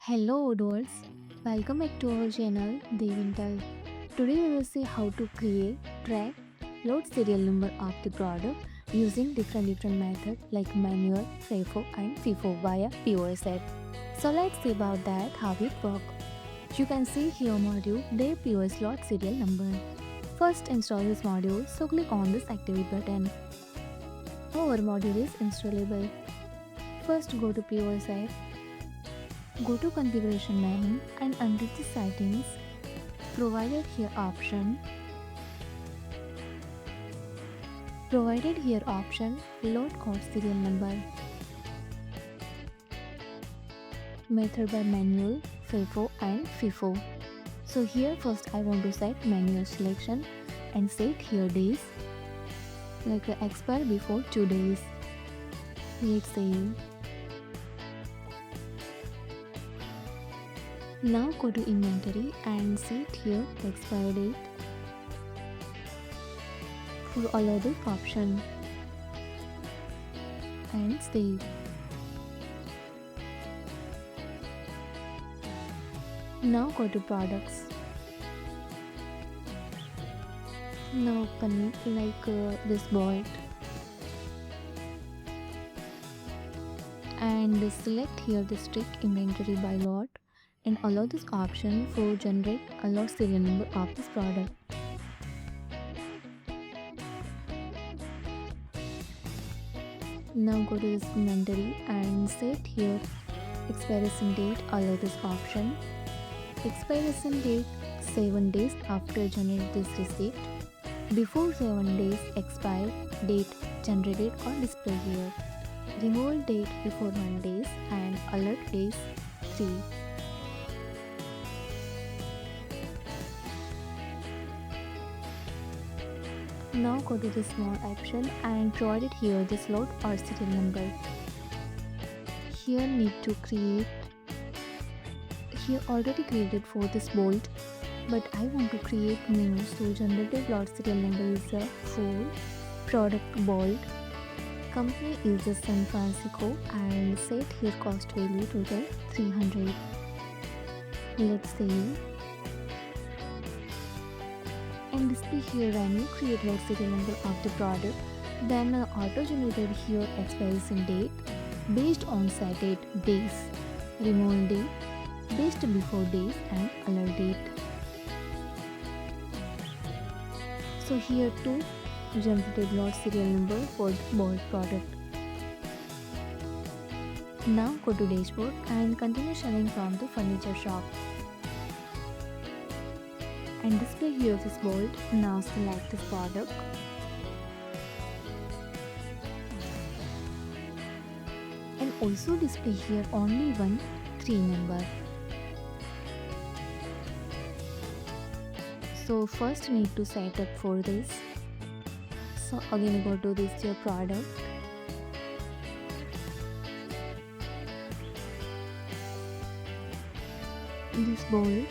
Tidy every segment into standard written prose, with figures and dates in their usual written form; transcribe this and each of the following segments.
Hello Odors, welcome back to our channel Devintelle. Today we will see how to create, track, load serial number of the product using different methods like manual, FEFO and FIFO via POS app. So let's see about that how it works. You can see here module their POS load serial number. First install this module, so click on this activate button. Our module is installable. First go to POS app. Go to configuration menu and under the settings, provided here option load code serial number. Method by manual, FEFO and FIFO. So here first I want to set manual selection and set here days like expire before 2 days. Let's save. Now go to inventory and set here the expiry date. Allow this option and save. Now go to products. Now open this bolt and select here the strict inventory by lot and allow this option for generate a lot serial number of this product. Now go to this inventory and set here expiration date, allow this option. Expiration date 7 days after generate this receipt. Before 7 days expire date generated or display here. Removal date before 1 days and alert days 3. Now go to this small option and provide it here this load or serial number. Here need to create, here already created for this bolt, but I want to create new, so generated load serial number is a 4, product bolt, company is a San Francisco and set here cost value total 300. Let's save. And display here when you create load serial number of the product, then auto generated here expiration date based on set date days, removal date based before days and alert date. So here too generated load serial number for the bolt product. Now go to dashboard and continue selling from the furniture shop. And display here this bolt. Now select this product and also display here only one 3 number. So first need to set up for this. So again go to this your product this bolt.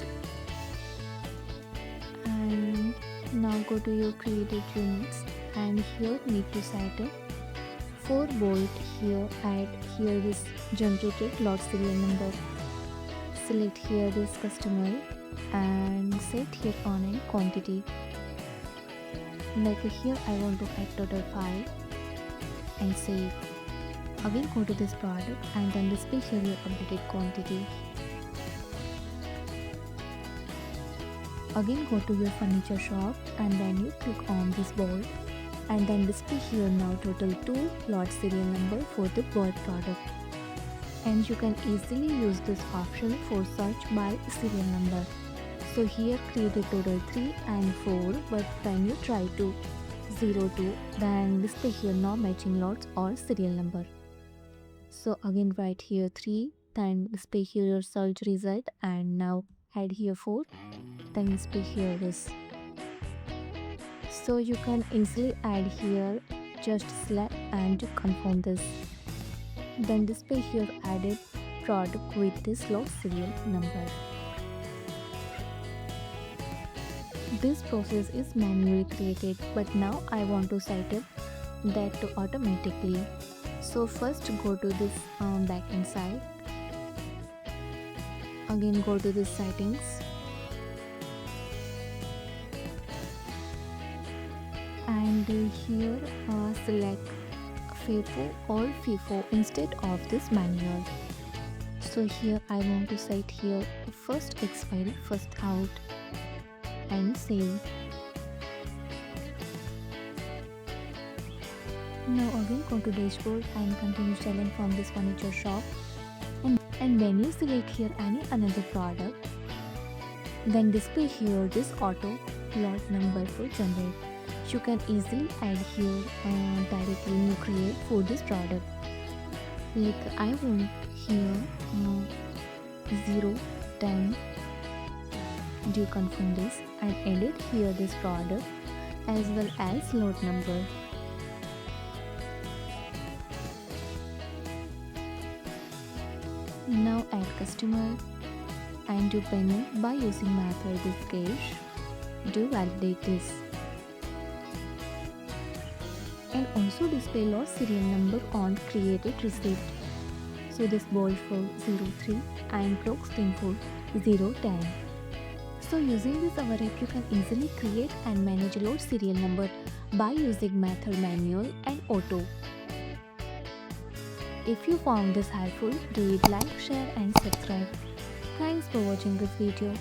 And now go to your created units and here need to set up 4 bolt here, add here this generated lot serial number. Select here this customer and set here on a quantity. Like here I want to add total 5 and save. Again go to this product and then display here your updated quantity. Again go to your furniture shop and then you click on this bolt and then display here now total 2 lot serial number for the bolt product. And you can easily use this option for search by serial number. So here create a total 3 and 4, but when you try to 02 then display here no matching lots or serial number. So again write here 3, then display here your search result and now add here 4, then display here this. So you can easily add here, just select and confirm this. Then display here added product with this low serial number. This process is manually created, but now I want to set up that to automatically. So first go to this backend side Again go to the settings and here select FEFO or FIFO instead of this manual. So here I want to set here first expiry, first out and save. Now again go to dashboard and continue selling from this furniture shop, and when you select here any another product, then display here this auto lot number for generate. You can easily add here directly you create for this product. Like I want here 0 10. Do you confirm this and edit here this product as well as lot number. Now add customer and do payment by using method is cash. Do validate this. And also display lot serial number on created receipt. So this bold for 03 and clock string for 010. So using this our app you can easily create and manage load serial number by using method manual and auto. If you found this helpful, do it like, share and subscribe. Thanks for watching this video.